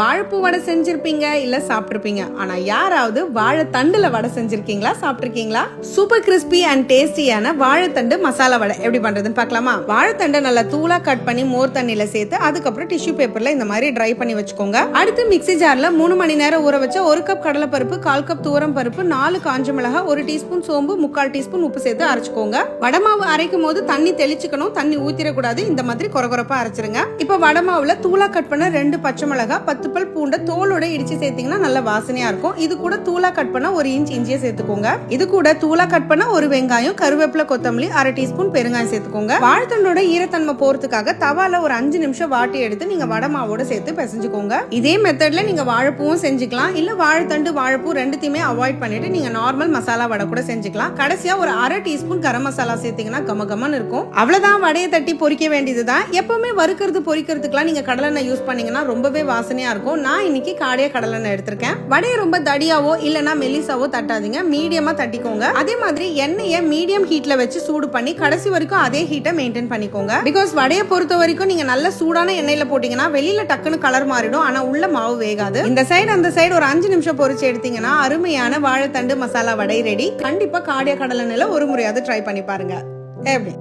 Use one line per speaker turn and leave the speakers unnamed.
வாழைப்பூ வடை செஞ்சிருப்பீங்க இல்ல சாப்பிட்டிருப்பீங்க. ஆனா யாராவது வாழைத்தண்டுல வடை செஞ்சிருக்கீங்களா, சாப்பிட்டிருக்கீங்களா? சூப்பர் கிறிஸ்பி அண்ட் டேஸ்டியான வாழைத்தண்டு மசாலா வடை எப்படி பண்றதுன்னு பார்க்கலாமா? வாழைத்தண்டை நல்லா தூளா கட் பண்ணி மோர் தண்ணியில சேர்த்து அதுக்கப்புறம் டிஷ்யூ பேப்பர்ல இந்த மாதிரி ட்ரை பண்ணி வச்சுக்கோங்க. அடுத்து மிக்ஸி ஜார்ல 3 மணி நேரம் ஊற வச்ச 1 கப் கடலைப்பருப்பு, 1/4 கப் துவரம் பருப்பு, 4 காஞ்ச மிளகாய், 1 டீஸ்பூன் சோம்பு, 3/4 டீஸ்பூன் உப்பு சேர்த்து அரைச்சுக்கோங்க. வடமாவு அரைக்கும் போது தண்ணி தெளிச்சுக்கணும், தண்ணி ஊத்திடக்கூடாது. இந்த மாதிரி கொரகொரப்பா அரைச்சிருங்க. இப்ப வடமாவுல தூளா கட் பண்ண 2 பச்சை மிளகாய், 10 பல் பூண்டை தோலோட இடிச்சு சேர்த்தீங்கன்னா நல்ல வாசனையா இருக்கும். இது கூட தூளா கட் பண்ண 1 இன்ச் இஞ்சியை சேர்த்துக்கோங்க. இது கூட தூளா கட் பண்ண 1 வெங்காயம், கருவேப்பிலை, கொத்தமல்லி, 1/2 டீஸ்பூன் பெருங்காயம் சேர்த்துக்கோங்க. வாழைத்தண்டோட ஈரத்தன்மை போறதுக்காக தவால ஒரு 5 நிமிஷம் வாட்டி எடுத்து நீங்க வடமாவோட சேர்த்து பிசைஞ்சுக்கோங்க. இதே மெத்தட்ல நீங்க வாழைப்பூவும் செஞ்சுக்கலாம், இல்ல வாழைத்தண்டு வாழைப்பூ ரெண்டுத்தையுமே அவாய்ட் பண்ணிட்டு நீங்க நார்மல் மசாலா வடை கூட செஞ்சுக்கலாம். கடைசியா ஒரு 1/2 டீஸ்பூன் கரம் மசாலா சேர்த்தீங்கன்னா கமகமன்னு இருக்கும். அவ்வளவுதான், வடையை தட்டி பொரிக்க வேண்டியதுதான். எப்பவுமே வறுக்கிறது பொரிக்கிறதுக்குலாம் நீங்க கடலெண்ணெய் யூஸ் பண்ணீங்கன்னா ரொம்பவே வாசனையா இருக்கும். நான் இன்னைக்கு காடியா கடலெண்ணெய் எடுத்திருக்கேன். வடையை ரொம்ப தடியாவோ இல்லனா மெல்லிசாவோ தட்டாதீங்க, மீடியமா தட்டிக்கோங்க. அதே மாதிரி எண்ணெயை மீடியம் ஹீட்ல வச்சு சூடு பண்ணி கடைசி வரைக்கும் அதே ஹீட்டை மெயின்டைன் பண்ணிக்கோங்க. பிகாஸ் வடையை பொறுத்த வரைக்கும் நீங்க நல்ல சூடான எண்ணெயில போட்டீங்கன்னா வெளியில டக்குன்னு கலர் மாறிடும், ஆனா உள்ள மாவு வேகாது. இந்த சைடு அந்த சைடு ஒரு 5 நிமிஷம் பொரிச்சு எடுத்தீங்கன்னா அருமையான வாழைத்தண்டு மசாலா வடை ரெடி. கண்டிப்பா காடியா கடலெண்ணெய்ல ஒரு முறையாவது ட்ரை பண்ணி பாருங்க. எப்படி